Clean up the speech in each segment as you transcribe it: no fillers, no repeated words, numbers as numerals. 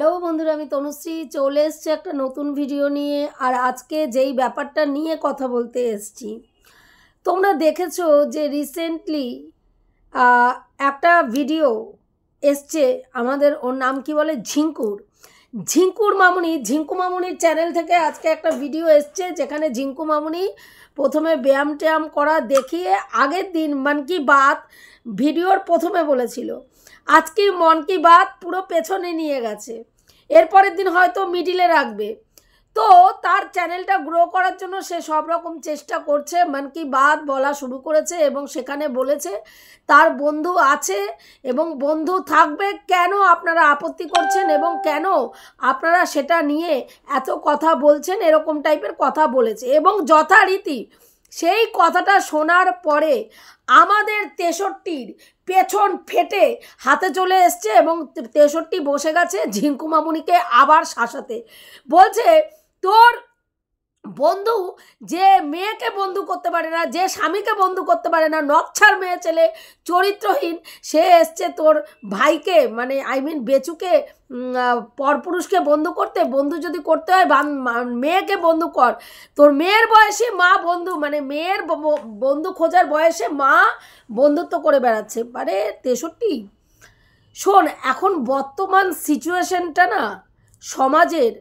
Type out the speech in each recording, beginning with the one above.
Hello বন্ধুরা, আমি তনুশ্রী চলে এসেছি একটা নতুন ভিডিও নিয়ে। আর আজকে যেই ব্যাপারটা নিয়ে কথা বলতে এসেছি, তোমরা দেখেছো যে রিসেন্টলি একটা ভিডিও এসছে আমাদের, ওর নাম কি বলে, ঝিঙ্কু মামুনির চ্যানেল থেকে আজকে একটা ভিডিও এসছে যেখানে ঝিঙ্কু মামুনি প্রথমে ব্যায়াম ট্যায়াম করা দেখিয়ে আগের দিন মন কি বাত ভিডিওর প্রথমে বলেছিল, আজকে মন কি বাত পুরো পেছনে নিয়ে গেছে, এরপরের দিন হয়তো মিডিলে রাখবে। তো তার চ্যানেলটা গ্রো করার জন্য সে সব রকম চেষ্টা করছে, মন কি বাত বলা শুরু করেছে এবং সেখানে বলেছে তার বন্ধু আছে এবং বন্ধু থাকবে, কেন আপনারা আপত্তি করছেন এবং কেন আপনারা সেটা নিয়ে এত কথা বলছেন, এরকম টাইপের কথা বলেছে। এবং যথারীতি সেই কথাটা শোনার পরে আমাদের 63-র পেছন ফেটে হাতে চলে এসছে এবং 63 বসে গেছে ঝিঙ্কু মামুনিকে আবার শাসাতে। বলছে তোর বন্ধু যে মেয়েকে বন্ধু করতে পারে না, যে স্বামীকে বন্ধু করতে পারে না, নকছার মেয়ে ছেলে, চরিত্রহীন, সে এসছে তোর ভাইকে, মানে বেচুকে, পরপুরুষকে বন্ধু করতে। বন্ধু যদি করতে হয় মেয়েকে বন্ধু কর। তোর মেয়ের বয়সে মা বন্ধু, মানে মেয়ের বন্ধু খোঁজার বয়সে মা বন্ধুত্ব করে বেড়াচ্ছে। মানে 63। শোন, এখন বর্তমান সিচুয়েশনটা না সমাজের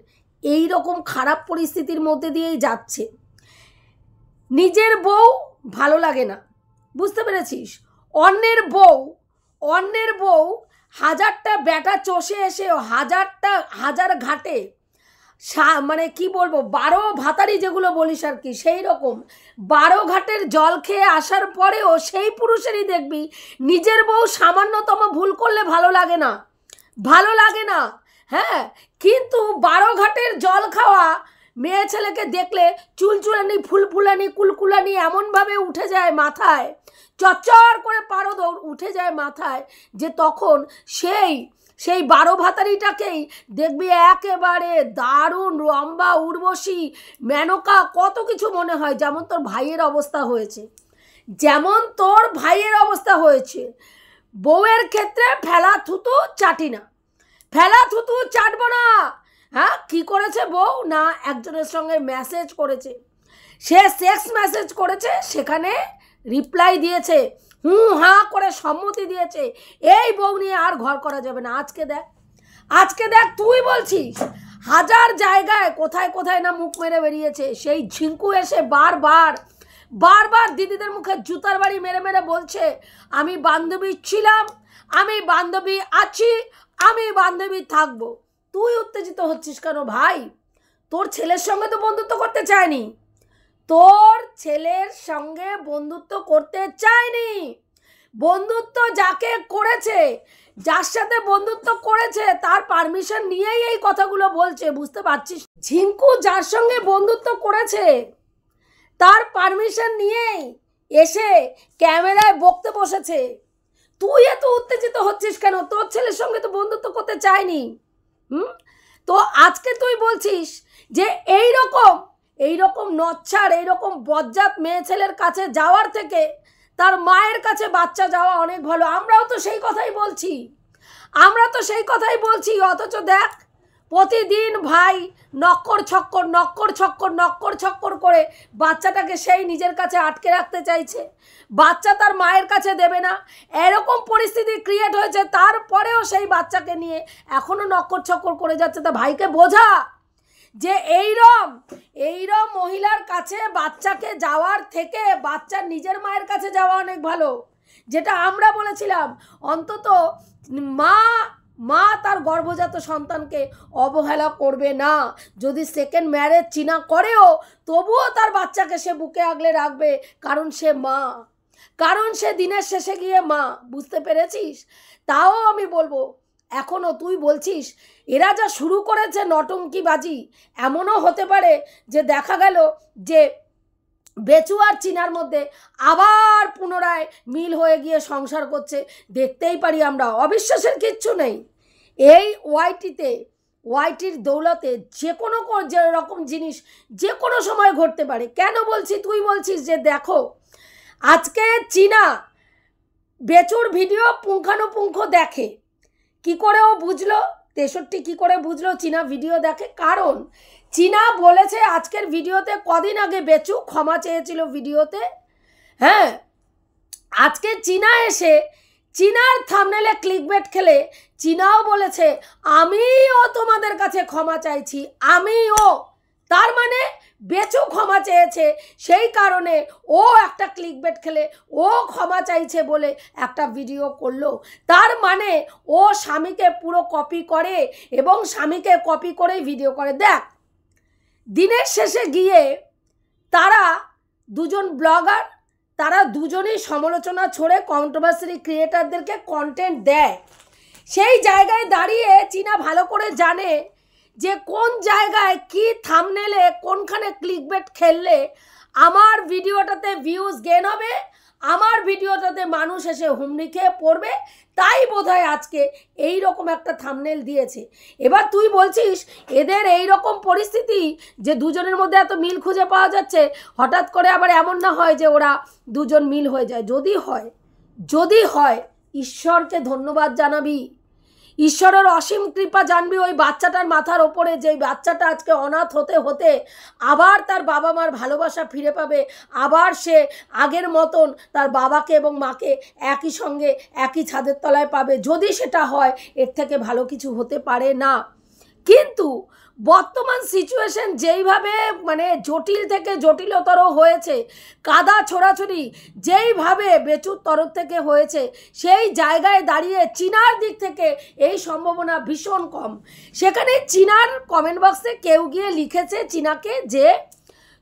এই রকম খারাপ পরিস্থিতির মধ্যে দিয়েই যাচ্ছে। নিজের বউ ভালো লাগে না, বুঝতে পেরেছিস? অন্যের বউ হাজারটা ব্যাটা চষে এসেও হাজার ঘাটে, মানে কি বলবো, 12 ভাতারি যেগুলো বলিস আর কি, সেই রকম 12 ঘাটের জল খেয়ে আসার পরেও সেই পুরুষেরই দেখবি নিজের বউ সামান্যতম ভুল করলে ভালো লাগে না। হ্যাঁ, কিন্তু 12 ঘাটের জল খাওয়া মেয়ে ছেলেকে দেখলে চুলচুলানি, ফুলফুলানি, কুলকুলানি এমনভাবে উঠে যায় মাথায়, চচ্চর করে পারো দৌড় উঠে যায় মাথায়, যে তখন সেই 12 ভাতারিটাকেই দেখবি একেবারে দারুণ রম্বা, উর্বশী, মেনকা, কত কিছু মনে হয়। যেমন তোর ভাইয়ের অবস্থা হয়েছে, বউয়ের ক্ষেত্রে ফেলা থুতু চাটবো না। হ্যাঁ, কি করেছে বউ না, একজনের সঙ্গে মেসেজ করেছে, সে সেক্স মেসেজ করেছে, সেখানে রিপ্লাই দিয়েছে, হাঁ করে সম্মতি দিয়েছে, এই বউ নিয়ে আর ঘর করা যাবে না। আজকে দেখ তুই বলছিস হাজার জায়গায় কোথায় না মুখ মেরে বেরিয়েছে। সেই ঝিঙ্কু এসে বারবার দিদিদের মুখে জুতার বাড়ি মেরে বলছে, আমি বান্ধবী ছিলাম, আমি বান্ধবী আছি, আমি বান্ধবী থাকবো। তুই উত্তেজিত হচ্ছিস কেন ভাই? তোর ছেলের সঙ্গে তো বন্ধুত্ব করতে চায়নি, বন্ধুত্ব যাকে করেছে, যার সাথে বন্ধুত্ব করেছে তার পারমিশন নিয়েই এই কথাগুলো বলছে, বুঝতে পারছিস? ঝিঙ্কু যার সঙ্গে বন্ধুত্ব করেছে তার পারমিশন নিয়েই এসে ক্যামেরায় বকতে বসেছে। তুই এত উত্তেজিত হচ্ছিস কেন? তোর ছেলের সঙ্গে তো বন্ধুত্ব করতে চায়নি। তো আজকে তুই বলছিস যে এইরকম নচ্ছার, এইরকম বজ্জাত মেয়ে ছেলের কাছে যাওয়ার থেকে তার মায়ের কাছে বাচ্চা যাওয়া অনেক ভালো। আমরাও তো সেই কথাই বলছি। অথচ দেখ, প্রতিদিন ভাই নক্কর ছক্কর করে বাচ্চাটাকে সেই নিজের কাছে আটকে রাখতে চাইছে, বাচ্চা তার মায়ের কাছে দেবে না, এরকম পরিস্থিতি ক্রিয়েট হয়েছে। তারপরেও সেই বাচ্চাকে নিয়ে এখনো নক্কর ছক্কর করে যাচ্ছে। তা ভাইকে বোঝা যে এইরম মহিলার কাছে বাচ্চাকে যাওয়ার থেকে বাচ্চার নিজের মায়ের কাছে যাওয়া অনেক ভালো। যেটা আমরা বলেছিলাম, অন্তত মা তার গর্ভজাত সন্তানকে অবহেলা করবে না। যদি সেকেন্ড ম্যারেজ চিনা করেও তবুও তার বাচ্চাকে সে বুকে আগলে রাখবে, কারণ সে দিনের শেষে গিয়ে মা। বুঝতে পেরেছিস? তাও আমি বলবো, এখনও তুই বলছিস এরা যা শুরু করেছে নটঙ্কিবাজি, এমনও হতে পারে যে দেখা গেল যে বেচু আর চিনার মধ্যে আবার পুনরায় মিল হয়ে গিয়ে সংসার করছে। দেখতেই পারি আমরা, অবিশ্বাসের কিচ্ছু নেই। এই ওয়াইটির দৌলতে যে কোনো রকম জিনিস যে কোনো সময় ঘটতে পারে। কেন বলছি? তুই বলছিস যে দেখো, আজকে চিনা বেচুর ভিডিও পুঙ্খানুপুঙ্খ দেখে, কি করে ও বুঝলো 63 কি করে বুঝলো চীনা ভিডিও দেখে? কারণ চীনা বলেছে আজকের ভিডিওতে, কদিন আগে বেচু ক্ষমা চেয়েছিল ভিডিওতে। হ্যাঁ, আজকে চীনা এসে চীনার থাম্বনেলে ক্লিকবেট খেলে চীনাও বলেছে আমিও তোমাদের কাছে ক্ষমা চাইছি, আমিও। তার মানে বেচু ক্ষমা চেয়েছে, সেই কারণে ও একটা ক্লিকবেট খেলে ও ক্ষমা চাইছে বলে একটা ভিডিও করলো। তার মানে ও স্বামীকে পুরো কপি করে এবং স্বামীকে কপি করেই ভিডিও করে। দেখ, দিনের শেষে গিয়ে তারা দুজন ব্লগার, তারা দুজনেই সমালোচনা ছড়ে কন্ট্রোভার্সি ক্রিয়েটারদেরকে কন্টেন্ট দেয়। সেই জায়গায় দাঁড়িয়ে চীনা ভালো করে জানে যে কোন জায়গায় কি থাম্বনেলে কোনখানে ক্লিকবেট খেললে আমার ভিডিওটাতে ভিউজ গেন হবে, আমার ভিডিওটাতে মানুষ এসে হুমড়ি খেয়ে পড়বে। তাই বোধহয় আজকে এই রকম একটা থাম্বনেল দিয়েছে। এবার তুই বলছিস এদের এই রকম পরিস্থিতি যে দুজনের মধ্যে এত মিল খুঁজে পাওয়া যাচ্ছে, হঠাৎ করে আবার এমন না হয় যে ওরা দুজন মিল হয়ে যায়। যদি হয় ঈশ্বরকে ধন্যবাদ জানাবি, ঈশ্বরের অসীম কৃপা জানবি ওই বাচ্চাটার মাথার ওপরে, যেই বাচ্চাটা আজকে অনাথ হতে হতে আবার তার বাবা মার ভালোবাসা ফিরে পাবে, আবার সে আগের মতন তার বাবাকে এবং মাকে একই সঙ্গে একই ছাদের তলায় পাবে। যদি সেটা হয়, এর থেকে ভালো কিছু হতে পারে না। কিন্তু বর্তমান সিচুয়েশন যেইভাবে মানে জটিল থেকে জটিলতর হয়েছে, কাদা ছোড়াছড়ি যেইভাবে বেচুর তরফ থেকে হয়েছে, সেই জায়গায় দাঁড়িয়ে চীনার দিক থেকে এই সম্ভাবনা ভীষণ কম। সেখানে চীনার কমেন্ট বক্সে কেউ গিয়ে লিখেছে চীনাকে যে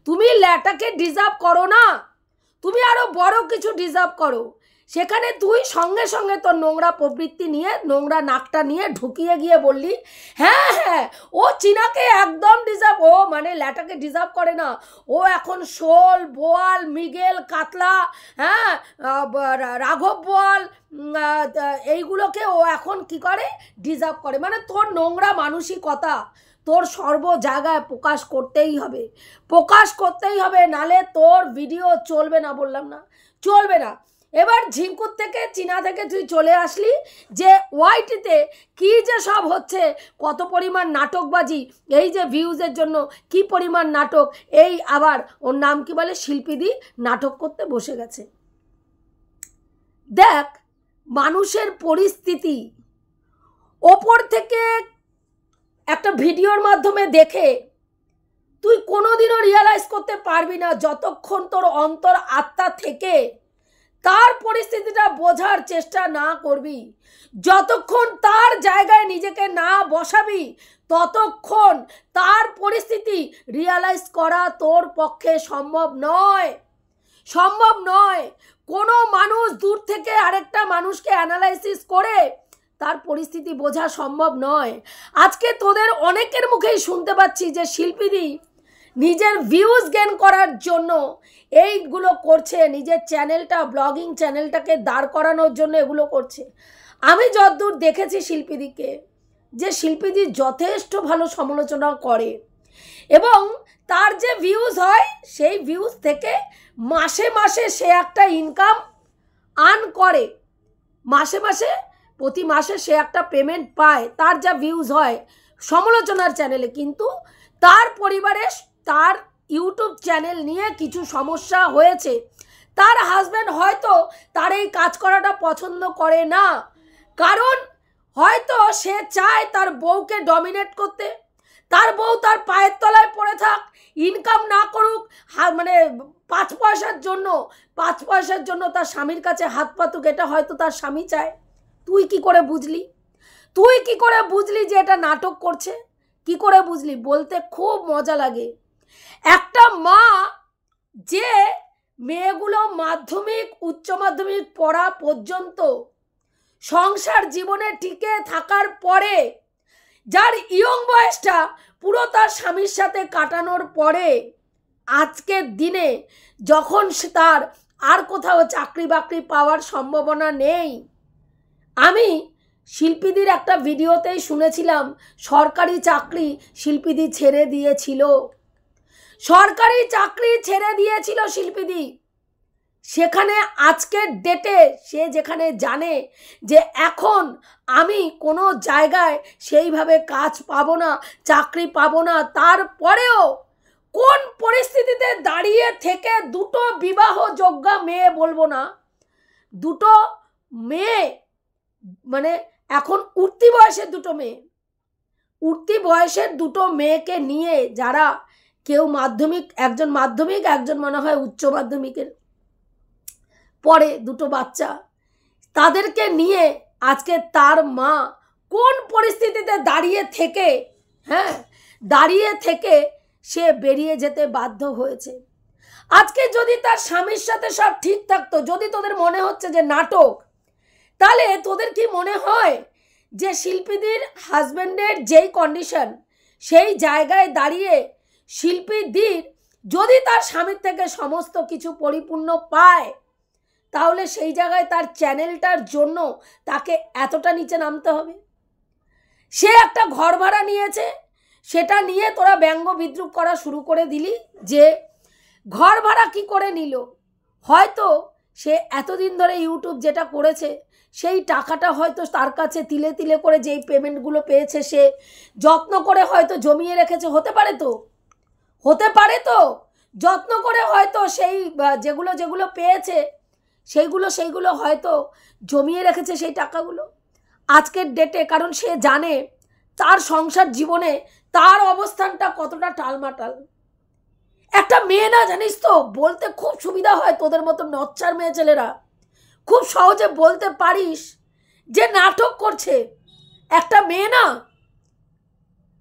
তুমি ল্যাটাকে ডিজার্ভ করো না, তুমি আরও বড় কিছু ডিজার্ভ করো। সেখানে তুই সঙ্গে সঙ্গে তোর নোংরা প্রবৃত্তি নিয়ে, নোংরা নাকটা নিয়ে ঢুকিয়ে গিয়ে বললি হ্যাঁ ও চীনাকে একদম ডিজার্ভ, ও মানে ল্যাটাকে ডিজার্ভ করে না, ও এখন শোল, বোয়াল, মৃগেল, কাতলা, হ্যাঁ রাঘব বোয়াল, এইগুলোকে ও এখন কি করে ডিজার্ভ করে। মানে তোর নোংরা মানসিকতা তোর সর্ব জায়গায় প্রকাশ করতেই হবে, নালে তোর ভিডিও চলবে না, বললাম না চলবে না। এবার ঝিঙ্কুর থেকে চীনা থেকে তুই চলে আসলি যে ওয়াইটিতে কি যে সব হচ্ছে, কত পরিমাণ নাটকবাজি, এই যে ভিউজের জন্য কি পরিমাণ নাটক, এই আবার ওর নাম কি বলে শিল্পীদি নাটক করতে বসে গেছে। দেখ, মানুষের পরিস্থিতি ওপর থেকে একটা ভিডিওর মাধ্যমে দেখে তুই কোনোদিনও রিয়ালাইজ করতে পারবি না যতক্ষণ তোর অন্তর আত্মা থেকে তার পরিস্থিতিটা বোঝার চেষ্টা না করবি, যতক্ষণ তার জায়গায় নিজেকে না বসাবি, ততক্ষণ তার পরিস্থিতি রিয়ালাইজ করা তোর পক্ষে সম্ভব নয়। কোনো মানুষ দূর থেকে আরেকটা মানুষকে অ্যানালাইসিস করে তার পরিস্থিতি বোঝা সম্ভব নয়। আজকে তোদের অনেকের মুখেই শুনতে পাচ্ছি যে শিল্পীদি নিজের ভিউজ গেন করার জন্য এইগুলো করছে, নিজের চ্যানেলটা, ব্লগিং চ্যানেলটাকে দাঁড় করানোর জন্য এগুলো করছে। আমি যতদূর দেখেছি শিল্পীদিকে, যে শিল্পীদি যথেষ্ট ভালো সমালোচনা করে এবং তার যে ভিউজ হয় সেই ভিউজ থেকে মাসে মাসে সে একটা ইনকাম আর্ন করে, মাসে প্রতি মাসে সে একটা পেমেন্ট পায় তার যা ভিউজ হয় সমালোচনার চ্যানেলে। কিন্তু তার পরিবারে তার ইউটিউব চ্যানেল নিয়ে কিছু সমস্যা হয়েছে, তার হাজব্যান্ড হয়তো তার এই কাজ করাটা পছন্দ করে না, কারণ হয়তো সে চায় তার বউকে ডমিনেট করতে, তার বউ তার পায়ের তলায় পড়ে থাক, ইনকাম না করুক, মানে 5 পয়সার জন্য তার স্বামীর কাছে হাত পাতুক, এটা হয়তো তার স্বামী চায়। তুই কি করে বুঝলি যে এটা নাটক করছে? কি করে বুঝলি? বলতে খুব মজা লাগে। একটা মা যে মেয়েগুলো মাধ্যমিক, উচ্চ মাধ্যমিক পড়া পর্যন্ত সংসার জীবনে টিকে থাকার পরে, যার ইয়ং বয়সটা পুরো তার স্বামীর সাথে কাটানোর পরে, আজকের দিনে যখন তার আর কোথাও চাকরি বাকরি পাওয়ার সম্ভাবনা নেই, আমি শিল্পীদির একটা ভিডিওতেই শুনেছিলাম সরকারি চাকরি শিল্পীদি ছেড়ে দিয়েছিল, শিল্পীদি। সেখানে আজকের ডেটে সে যেখানে জানে যে এখন আমি কোনো জায়গায় সেইভাবে কাজ পাবো না, চাকরি পাবো না, তারপরেও কোন পরিস্থিতিতে দাঁড়িয়ে থেকে দুটো বিবাহযোগ্য মেয়ে, বলবো না, দুটো মেয়ে, মানে এখন উঠতি বয়সের দুটো মেয়ে, উঠতি বয়সের দুটো মেয়েকে নিয়ে, যারা কেউ মাধ্যমিক, একজন মাধ্যমিক, একজন মনে হয় উচ্চ মাধ্যমিকের পরে, দুটো বাচ্চা, তাদেরকে নিয়ে আজকে তার মা কোন পরিস্থিতিতে দাঁড়িয়ে থেকে, হ্যাঁ, দাঁড়িয়ে থেকে সে বেরিয়ে যেতে বাধ্য হয়েছে। আজকে যদি তার স্বামীর সাথে সব ঠিক থাকতো, যদি তোদের মনে হচ্ছে যে নাটক, তাহলে তোদের কি মনে হয় যে শিল্পীদের হাজব্যান্ডের যেই কন্ডিশন, সেই জায়গায় দাঁড়িয়ে শিল্পীদের যদি তার স্বামীর থেকে সমস্ত কিছু পরিপূর্ণ পায়, তাহলে সেই জায়গায় তার চ্যানেলটার জন্য তাকে এতটা নিচে নামতে হবে? সে একটা ঘর ভাড়া নিয়েছে, সেটা নিয়ে তোরা ব্যঙ্গ বিদ্রুপ করা শুরু করে দিলি যে ঘর ভাড়া কি করে নিল। হয়তো সে এতদিন ধরে ইউটিউব যেটা করেছে সেই টাকাটা হয়তো তার কাছে তিলে তিলে করে যেই পেমেন্টগুলো পেয়েছে সে যত্ন করে হয়তো জমিয়ে রেখেছে, হতে পারে তো, হতে পারে তো, যত্ন করে হয়তো সেই যেগুলো যেগুলো পেয়েছে সেইগুলো হয়তো জমিয়ে রেখেছে সেই টাকাগুলো আজকের ডেটে, কারণ সে জানে তার সংসার জীবনে তার অবস্থানটা কতটা টালমাটাল। একটা মেয়ে না, জানিস তো, বলতে খুব সুবিধা হয়, তোদের মতো নচ্চার মেয়ে ছেলেরা খুব সহজে বলতে পারিস যে নাটক করছে। একটা মেয়ে না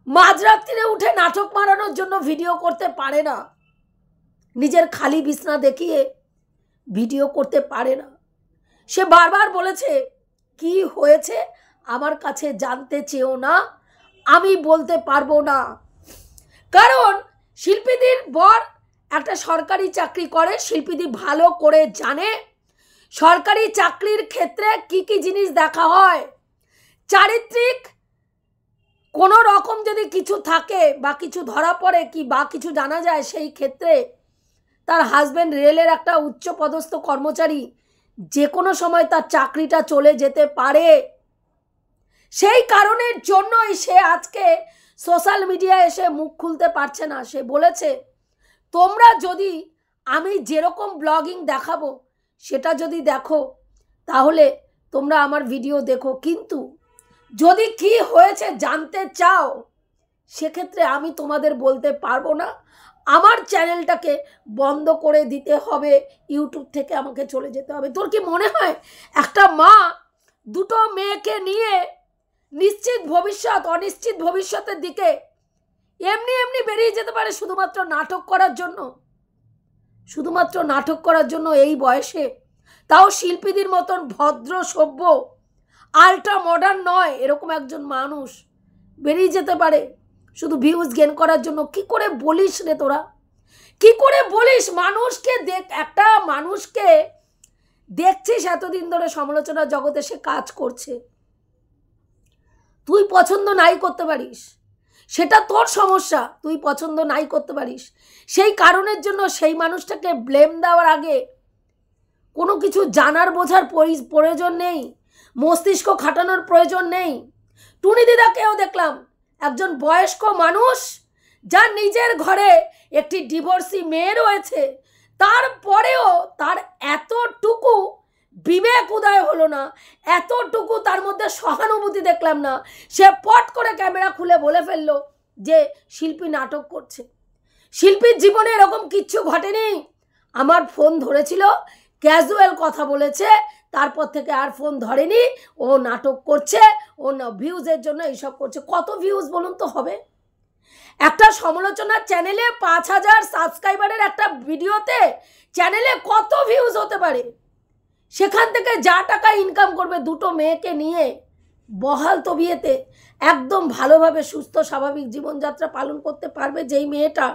মাঝরাত্রিরে উঠে নাটক মারানোর জন্য ভিডিও করতে পারে না, নিজের খালি বিছনা দেখিয়ে ভিডিও করতে পারে না। সে বারবার বলেছে কি হয়েছে আমার কাছে জানতে চেও না, আমি বলতে পারবো না। কারণ শিল্পীদের বর একটা সরকারি চাকরি করে, শিল্পীদের ভালো করে জানে সরকারি চাকরির ক্ষেত্রে কি কি জিনিস দেখা হয়। চারিত্রিক কোনো রকম যদি কিছু থাকে বা কিছু ধরা পড়ে কি বা কিছু জানা যায়, সেই ক্ষেত্রে তার হাজব্যান্ড রেলের একটা উচ্চ পদস্থ কর্মচারী, যে কোনো সময় তার চাকরিটা চলে যেতে পারে। সেই কারণের জন্যই সে আজকে সোশ্যাল মিডিয়ায় এসে মুখ খুলতে পারছে না। সে বলেছে তোমরা যদি আমি যেরকম ব্লগিং দেখাবো সেটা যদি দেখো তাহলে তোমরা আমার ভিডিও দেখো, কিন্তু যদি কি হয়েছে জানতে চাও সেক্ষেত্রে আমি তোমাদের বলতে পারবো না, আমার চ্যানেলটাকে বন্ধ করে দিতে হবে, ইউটিউব থেকে আমাকে চলে যেতে হবে। তোর কি মনে হয় একটা মা দুটো মেয়েকে নিয়ে নিশ্চিত ভবিষ্যৎ অনিশ্চিত ভবিষ্যতের দিকে এমনি এমনি বেরিয়ে যেতে পারে শুধুমাত্র নাটক করার জন্য? শুধুমাত্র নাটক করার জন্য এই বয়সে, তাও শিল্পীদের মতন ভদ্র সভ্য আল্ট্রা মডার্ন নয় এরকম একজন মানুষ বেরিয়ে যেতে পারে শুধু ভিউজ গেন করার জন্য? কি করে বলিস রে তোরা, কি করে বলিস? মানুষকে দেখ, একটা মানুষকে দেখছিস এতদিন ধরে সমালোচনা জগতে সে কাজ করছে, তুই পছন্দ নাই করতে পারিস, সেটা তোর সমস্যা, তুই পছন্দ নাই করতে পারিস। সেই কারণের জন্য সেই মানুষটাকে ব্লেম দেওয়ার আগে কোনো কিছু জানার বোঝার প্রয়োজন নেই, মস্তিষ্ক খাটানোর প্রয়োজন নেই। টুনি দিদাকেও দেখলাম একজন বয়স্ক মানুষ, যার নিজের ঘরে একটি ডিভোর্সি মেয়ে রয়েছে, তারপরেও তার এতটুকু বিবেক উদয় হলো না, এতটুকু তার মধ্যে সহানুভূতি দেখলাম না। সে পট করে ক্যামেরা খুলে বলে ফেললো যে শিল্পী নাটক করছে। শিল্পীর জীবনে এরকম কিচ্ছু ঘটেনি, আমার ফোন ধরেছিল, ক্যাজুয়াল কথা বলেছে, তারপর থেকে আর ফোন ধরেনি, ও নাটক করছে, ও না ভিউজের জন্য এইসব করছে। কত ভিউজ বলুন তো হবে? একটা সমালোচনার চ্যানেলে 5000 সাবস্ক্রাইবারের একটা ভিডিওতে চ্যানেলে কত ভিউজ হতে পারে? সেখান থেকে যা টাকা ইনকাম করবে দুটো মেয়েকে নিয়ে বহাল তবিয়েতে একদম ভালোভাবে সুস্থ স্বাভাবিক জীবনযাত্রা পালন করতে পারবে যেই মেয়েটা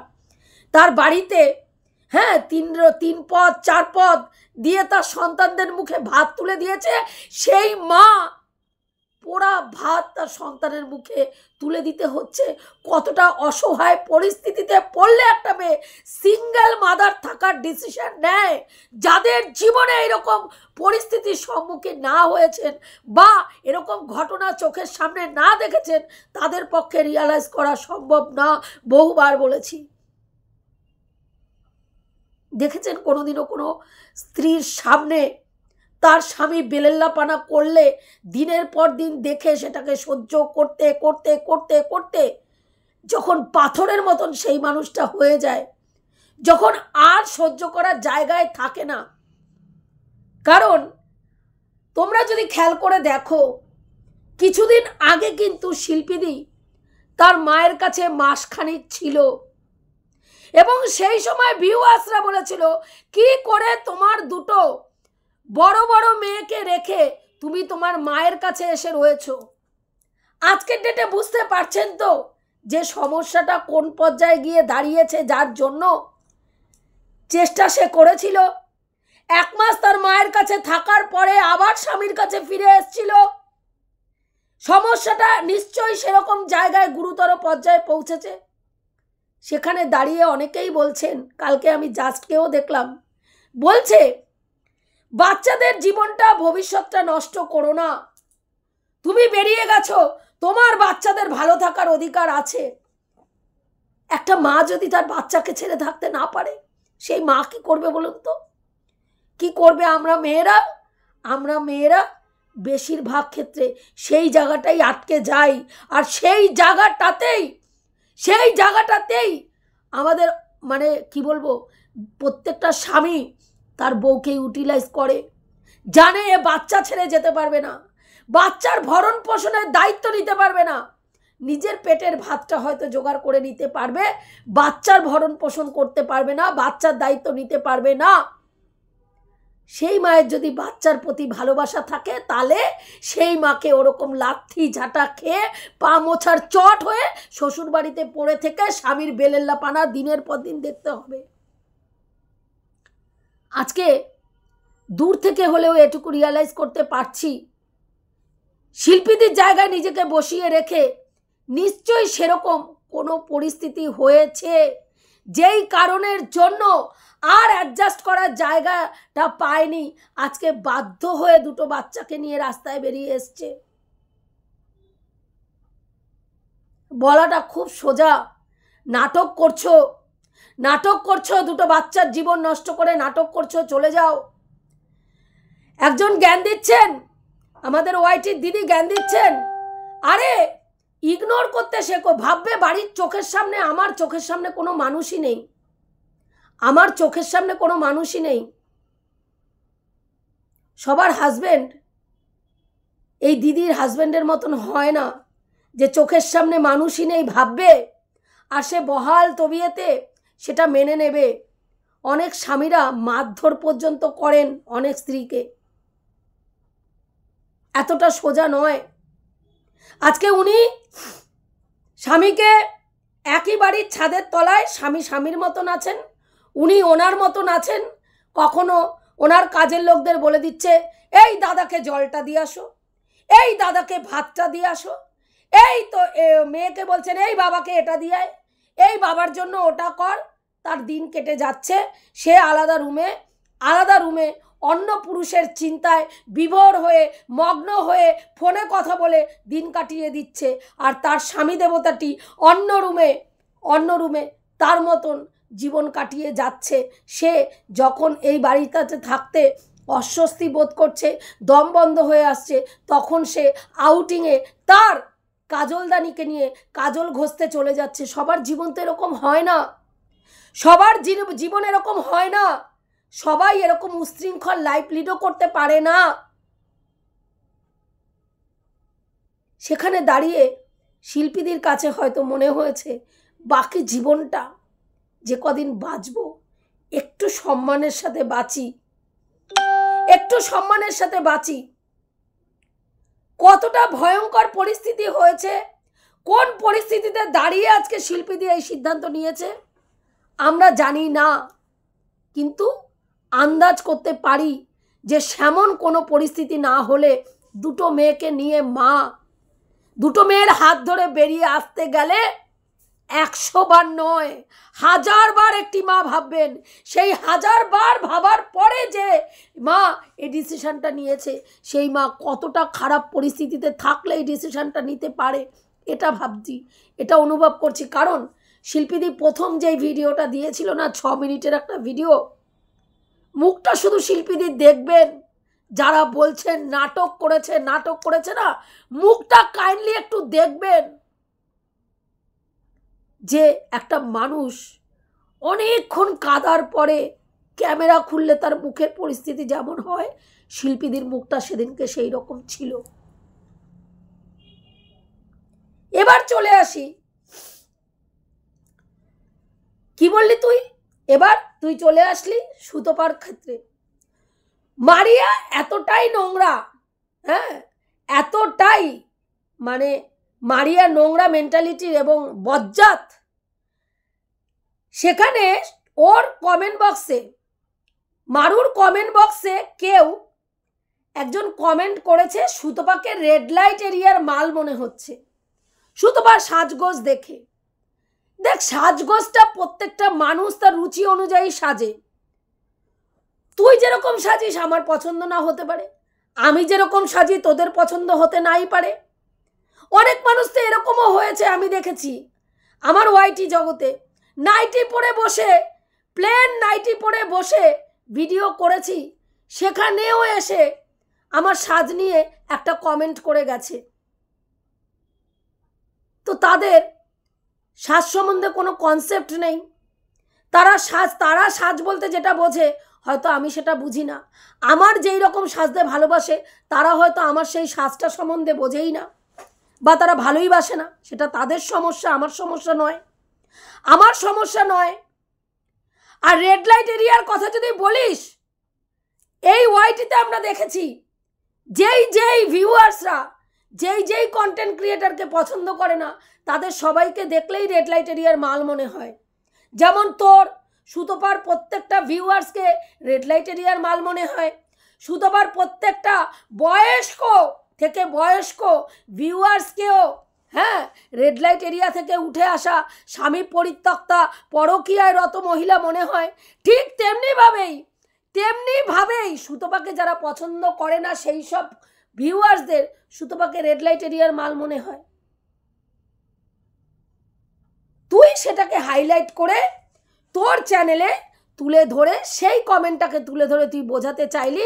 তার বাড়িতে, হ্যাঁ, 3 পদ 4 পদ দিয়ে তার সন্তানদের মুখে ভাত তুলে দিয়েছে, সেই মা পোড়া ভাত তার সন্তানের মুখে তুলে দিতে হচ্ছে। কতটা অসহায় পরিস্থিতিতে পড়লে একটা মেয়ে সিঙ্গেল মাদার থাকার ডিসিশন নেয়। যাদের জীবনে এরকম পরিস্থিতির সম্মুখীন না হয়েছেন বা এরকম ঘটনা চোখের সামনে না দেখেছেন, তাদের পক্ষে রিয়ালাইজ করা সম্ভব না। বহুবার বলেছি। দেখেছেন কোনোদিনও কোনো স্ত্রীর সামনে তার স্বামী বেলেল্লাপানা করলে দিনের পর দিন দেখে সেটাকে সহ্য করতে করতে করতে করতে যখন পাথরের মতন সেই মানুষটা হয়ে যায়, যখন আর সহ্য করার জায়গায় থাকে না? কারণ তোমরা যদি খেয়াল করে দেখো, কিছুদিন আগে কিন্তু শিল্পীদি তার মায়ের কাছে মাসখানিক ছিল এবং সেই সময় ভিউয়ার্সরা বলেছিল, কি করে তোমার দুটো বড় বড় মেয়েকে রেখে তুমি তোমার মায়ের কাছে এসে রয়েছো? আজকের ডেটে বুঝতে পারছেন তো যে সমস্যাটা কোন পর্যায়ে গিয়ে দাঁড়িয়েছে, যার জন্য চেষ্টা সে করেছিল। 1 মাস তার মায়ের কাছে থাকার পরে আবার স্বামীর কাছে ফিরে এসেছিল। সমস্যাটা নিশ্চয়ই সেরকম জায়গায় গুরুতর পর্যায়ে পৌঁছেছে। সেখানে দাঁড়িয়ে অনেকেই বলছেন, কালকে আমি জাস্টকেও দেখলাম, বলছে বাচ্চাদের জীবনটা ভবিষ্যৎটা নষ্ট করো না, তুমি বেরিয়ে গেছো, তোমার বাচ্চাদের ভালো থাকার অধিকার আছে। একটা মা যদি তার বাচ্চাকে ছেড়ে থাকতে না পারে, সেই মা কি করবে বলুন তো? কি করবে? আমরা মেয়েরা বেশিরভাগ ক্ষেত্রে সেই জায়গাটাই আটকে যাই। আর সেই জায়গাটাতেই আমাদের মানে কি বলবো, প্রত্যেকটা স্বামী তার বউকে ইউটিলাইজ করে, জানে এ বাচ্চা ছেড়ে যেতে পারবে না, বাচ্চার ভরণ পোষণের দায়িত্ব নিতে পারবে না। নিজের পেটের ভাতটা হয়তো জোগাড় করে নিতে পারবে, বাচ্চার ভরণ পোষণ করতে পারবে না, বাচ্চার দায়িত্ব নিতে পারবে না। সেই মায়ের যদি বাচ্চার প্রতি ভালোবাসা থাকে, তাহলে সেই মাকে ওরকম লাথি ঝাঁটা খেয়ে পা মোছার চট হয়ে শ্বশুর বাড়িতে পড়ে থেকে স্বামীর বেলেল্লাপানা দিনের পর দিন দেখতে হবে। আজকে দূর থেকে হলেও এটুকু রিয়ালাইজ করতে পারছি, শিল্পীদের জায়গায় নিজেকে বসিয়ে রেখে নিশ্চয়ই সেরকম কোনো পরিস্থিতি হয়েছে যেই কারণের জন্য আর অ্যাডজাস্ট করার জায়গাটা পায়নি, আজকে বাধ্য হয়ে দুটো বাচ্চাকে নিয়ে রাস্তায় বেরিয়ে এসছে। বলাটা খুব সোজা। নাটক করছো, দুটো বাচ্চার জীবন নষ্ট করে নাটক করছো, চলে যাও। একজন জ্ঞান দিচ্ছেন, আমাদের ওয়াইটির দিদি জ্ঞান দিচ্ছেন, আরে ইগনোর করতে শেখো। ভাববে বাড়ির চোখের সামনে, আমার চোখের সামনে কোনো মানুষই নেই, আমার চোখের সামনে কোনো মানুষই নেই। সবার হাজবেন্ড এই দিদির হাজবেন্ডের মতন হয় না যে চোখের সামনে মানুষই নেই ভাববে আর সে বহাল তবিয়েতে সেটা মেনে নেবে। অনেক স্বামীরা মারধর পর্যন্ত করেন অনেক স্ত্রীকে। এতটা সোজা নয়। আজকে উনি স্বামীকে একই বাড়ির ছাদের তলায়, স্বামী স্বামীর মতন আছেন, উনি ওনার মতন আছেন। কখনো ওনার কাজের লোকদের বলে দিচ্ছে, এই দাদাকে জলটা দিয়ে আসো, এই দাদাকে ভাতটা দিয়ে আসো, এই তো মেয়েকে বলছেন এই বাবাকে এটা দিয়ে আয়, এই বাবার জন্য ওটা কর। তার দিন কেটে যাচ্ছে, সে আলাদা রুমে অন্য পুরুষের চিন্তায় বিভোর হয়ে মগ্ন হয়ে ফোনে কথা বলে দিন কাটিয়ে দিচ্ছে। আর তার স্বামী দেবতাটি অন্য রুমে তার মতন জীবন কাটিয়ে যাচ্ছে। সে যখন এই বাড়িটাতে থাকতে অস্বস্তি বোধ করছে, দম বন্ধ হয়ে আসছে, তখন সে আউটিংয়ে তার কাজলদানিকে নিয়ে কাজল ঘষতে চলে যাচ্ছে। সবার জীবন তো এরকম হয় না, সবার জীবন এরকম হয় না, সবাই এরকম উশৃঙ্খল লাইফ লিডও করতে পারে না। সেখানে দাঁড়িয়ে শিল্পীদের কাছে হয়তো মনে হয়েছে বাকি জীবনটা যে কদিন বাঁচবো একটু সম্মানের সাথে বাঁচি। কতটা ভয়ঙ্কর পরিস্থিতি হয়েছে, কোন পরিস্থিতিতে দাঁড়িয়ে আজকে শিল্পীদের এই সিদ্ধান্ত নিয়েছে আমরা জানি না, কিন্তু আন্দাজ করতে পারি যে সেমন কোনো পরিস্থিতি না হলে দুটো মেয়েকে নিয়ে মা দুটো মেয়ের হাত ধরে বেরিয়ে আসতে গেলে 100 বার নয় 1000 বার একটি মা ভাববেন। সেই 1000 বার ভাবার পরে যে মা এই ডিসিশনটা নিয়েছে, সেই মা কতটা খারাপ পরিস্থিতিতে থাকলে এই ডিসিশনটা নিতে পারে, এটা ভাবছি, এটা অনুভব করছি। কারণ শিল্পীদি প্রথম যেই ভিডিওটা দিয়েছিল না, 6 মিনিটের একটা ভিডিও, মুখটা শুধু শিল্পীদি দেখবেন যারা বলছেন নাটক করেছে না, মুখটা কাইন্ডলি একটু দেখবেন যে একটা মানুষ অনেকক্ষণ কাঁদার পরে ক্যামেরা খুললে তার মুখের পরিস্থিতি যেমন হয়, শিল্পীদের মুখটা সেদিনকে সেই রকম ছিল। এবার চলে আসি, কি বললি তুই, এবার তুই চলে আসলি সুতপার ক্ষেত্রে। মারিয়া এতটাই নোংরা, হ্যাঁ এতটাই, মানে মারিয়া নোংরা মেন্টালিটির এবং বজ্জাত। সেখানে ওর কমেন্ট বক্সে, মারুর কমেন্ট বক্সে কেউ একজন কমেন্ট করেছে সুতপাকে রেড লাইট এরিয়ার মাল মনে হচ্ছে সুতপার সাজগোজ দেখে। দেখ, সাজগোজটা প্রত্যেকটা মানুষ তার রুচি অনুযায়ী সাজে। তুই যেরকম সাজিস আমার পছন্দ না হতে পারে, আমি যেরকম সাজি তোদের পছন্দ হতে নাই পারে। অনেক মানুষ তো এরকমও হয়েছে, আমি দেখেছি আমার ওয়াইটি জগতে, নাইটি পরে বসে, প্লেন নাইটি পরে বসে ভিডিও করেছি, সেখানেও এসে আমার সাজ নিয়ে একটা কমেন্ট করে গেছে। তো তাদের সাজ সম্বন্ধে কোনো কনসেপ্ট নেই। তারা সাজ বলতে যেটা বোঝে হয়তো আমি সেটা বুঝি না। আমার যেই রকম সাজতে ভালোবাসে তারা হয়তো আমার সেই সাজটা সম্বন্ধে বোঝেই না, বা তারা ভালোই বাসে না। সেটা তাদের সমস্যা, আমার সমস্যা নয়, আমার সমস্যা নয়। আর রেড লাইট এরিয়ার কথা যদি বলিস, এই ওয়াইটিতে আমরা দেখেছি যেই ভিউয়ার্সরা যেই কন্টেন্ট ক্রিয়েটারকে পছন্দ করে না, তাদের সবাইকে দেখলেই রেড লাইট এরিয়ার মাল মনে হয়। যেমন তোর সুতপার প্রত্যেকটা ভিউয়ার্সকে রেড লাইট এরিয়ার মাল মনে হয়। সুতপার প্রত্যেকটা বয়স্ক থেকে বয়স্ক ভিউয়ার্সকেও, হ্যাঁ, রেড লাইট এরিয়া থেকে উঠে আসা স্বামী পরিত্যক্তা পরকীয়ায় রত মহিলা মনে হয়। ঠিক তেমনিভাবেই সুতপাকে যারা পছন্দ করে না সেই সব ভিউয়ার্সদের সুতপাকে রেড লাইট এরিয়ার মাল মনে হয়। তুই সেটাকে হাইলাইট করে তোর চ্যানেলে তুলে ধরে সেই কমেন্টটাকে তুলে ধরে তুই বোঝাতে চাইলি।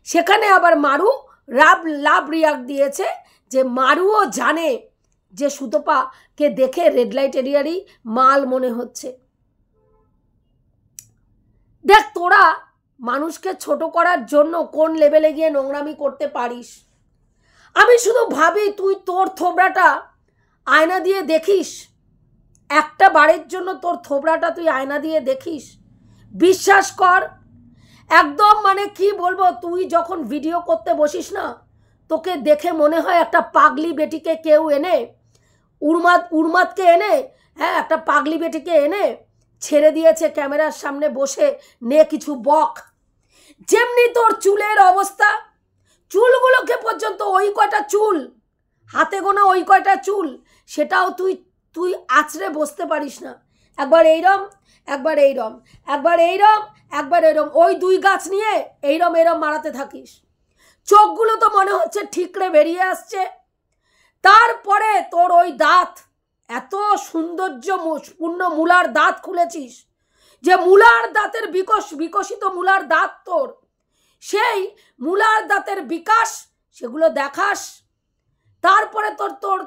সেখানে আবার মারু লাভ রিয়াক্ট দিয়েছে যে মারুও জানে যে সুতপাকে দেখে রেড লাইট এরিয়ারই মাল মনে হচ্ছে। দেখ, তোরা মানুষকে ছোট করার জন্য কোন লেভেলে গিয়ে নোংরামি করতে পারিস। আমি শুধু ভাবি তুই তোর থোবড়াটা আয়না দিয়ে দেখিস, একটা বারের জন্য তোর থোবড়াটা তুই আয়না দিয়ে দেখিস, বিশ্বাস কর একদম, মানে কি বলবো, তুই যখন ভিডিও করতে বসিস না, তোকে দেখে মনে হয় একটা পাগলি বেটিকে কেউ এনে, উর্মাদকে এনে, হ্যাঁ, একটা পাগলি বেটিকে এনে ছেড়ে দিয়েছে ক্যামেরার সামনে বসে, নে কিছু বক। যেমনি তোর চুলের অবস্থা, চুলগুলোকে পর্যন্ত, ওই কয়টা চুল, হাতে গোনা ওই কয়টা চুল, সেটাও তুই আছড়ে বসতে পারিস না। একবার এইরম, একবার এইরম, একবার এইরম, একবার এরম, ওই দুই গাছ নিয়ে এইরম মারাতে থাকিস। চোখগুলো তো মনে হচ্ছে ঠিকরে বেরিয়ে আসছে। তারপরে তোর ওই দাঁত, এত সৌন্দর্যপূর্ণ মূলার দাঁত খুলেছিস, যে মূলার দাঁতের বিকশিত মূলার দাঁত তোর, সেই মূলার দাঁতের বিকাশ সেগুলো দেখাস। তারপরে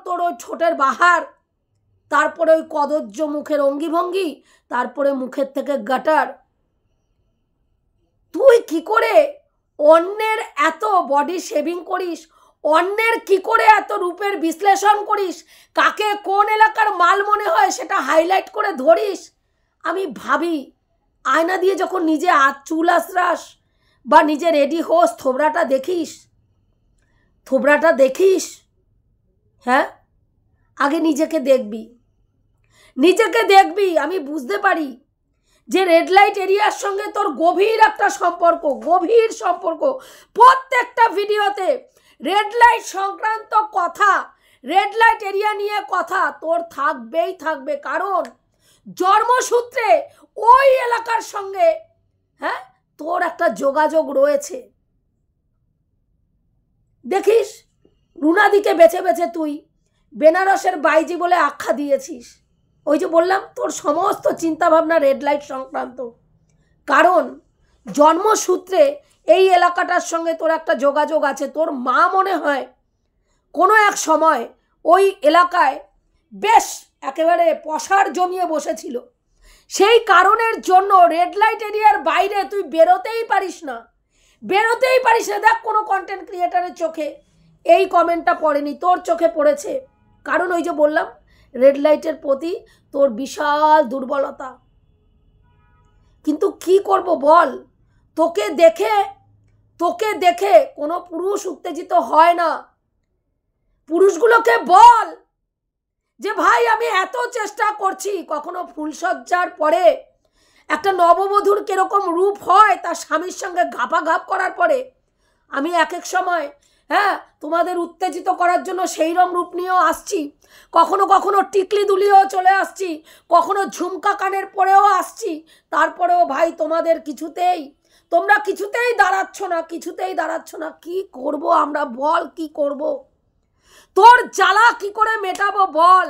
তোর ওই ঠোঁটের বাহার, তারপরে ওই কদর্য মুখের অঙ্গিভঙ্গি, তারপরে মুখের থেকে গাটার। তুই কি করে অন্যের এত বডি শেভিং করিস, অন্যের কি করে এত রূপের বিশ্লেষণ করিস, কাকে কোন এলাকার মাল মনে হয় সেটা হাইলাইট করে ধরিস। আমি ভাবি আয়না দিয়ে যখন নিজে চুল আশ্রাস বা নিজে রেডি হোস, থোবড়াটা দেখিস, হ্যাঁ, আগে নিজেকে দেখবি। আমি বুঝতে পারি যে রেড লাইট এরিয়ার সঙ্গে তোর গভীর একটা সম্পর্ক। প্রত্যেকটা ভিডিওতে রেড লাইট সংক্রান্ত কথা, রেড লাইট এরিয়া নিয়ে কথা তোর থাকবেই থাকবে, কারণ জন্মসূত্রে ওই এলাকার সঙ্গে হ্যাঁ তোর একটা যোগাযোগ রয়েছে। দেখিস রুনাদিকে বেছে বেছে তুই বেনারসের বাইজি বলে আখ্যা দিয়েছিস। ওই যে বললাম তোর সমস্ত চিন্তাভাবনা রেড লাইট সংক্রান্ত, কারণ জন্মসূত্রে এই এলাকাটার সঙ্গে তোর একটা যোগাযোগ আছে। তোর মা মনে হয় কোনো এক সময় ওই এলাকায় বেশ একেবারে পসার জমিয়ে বসেছিল, সেই কারণের জন্য রেড লাইট এরিয়ার বাইরে তুই বেরোতেই পারিস না। দেখ কোনো কন্টেন্ট ক্রিয়েটারের চোখে এই কমেন্টটা পড়েনি, তোর চোখে পড়েছে, কারণ ওই যে বললাম রেড লাইটের প্রতি তোর বিশাল দুর্বলতা। কিন্তু কি করব বল, তোকে দেখে কোনো পুরুষ উত্তেজিত হয় না। পুরুষগুলোকে বল যে ভাই আমি এত চেষ্টা করছি, কখনো ফুলসজ্জার পরে একটা নববধূর কিরকম রূপ হয় তার স্বামীর সঙ্গে ঘাপাঘাপ করার পরে, আমি এক এক সময় তোমাদের উত্তেজিত করার জন্য সেইরকম রূপ নিয়েও আসছি, কখনো টিকলি দুলিয়েও চলে আসছি, কখনো ঝুমকা কানের পরেও আসছি, তারপরেও ভাই তোমরা কিছুতেই দাঁড়াচ্ছ না। কি করব আমরা বল, কি করব? তোর জ্বালা কি করে মেটাবো বল?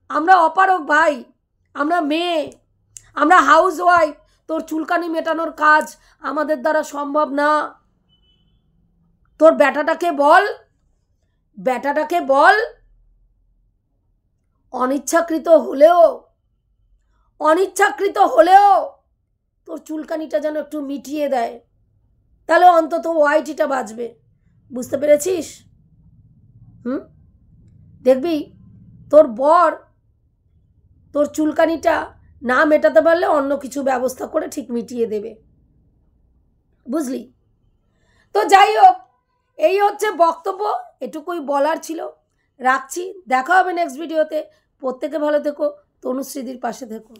আমরা অপারক ভাই, আমরা মেয়ে, আমরা হাউস ওয়াইফ, তোর চুলকানি মেটানোর কাজ আমাদের দ্বারা সম্ভব না। তোর বেটাটাকে বল অনিচ্ছাকৃত হলেও তোর চুলকানিটা যেন একটু মিটিয়ে দেয়, তাহলে অন্তত ওয়াইটিটা বাঁচবে। বুঝতে পেরেছিস? দেখবি তোর বর তোর চুলকানিটা না মেটাতে পারলে অন্য কিছু ব্যবস্থা করে ঠিক মিটিয়ে দেবে, বুঝলি? তো যাই হোক, এই হচ্ছে বক্তব্য, এটুকুই বলার ছিল। রাখছি, দেখা হবে নেক্সট ভিডিওতে। প্রত্যেকে ভালো থেকো, তনুশ্রীদির পাশে থেকো।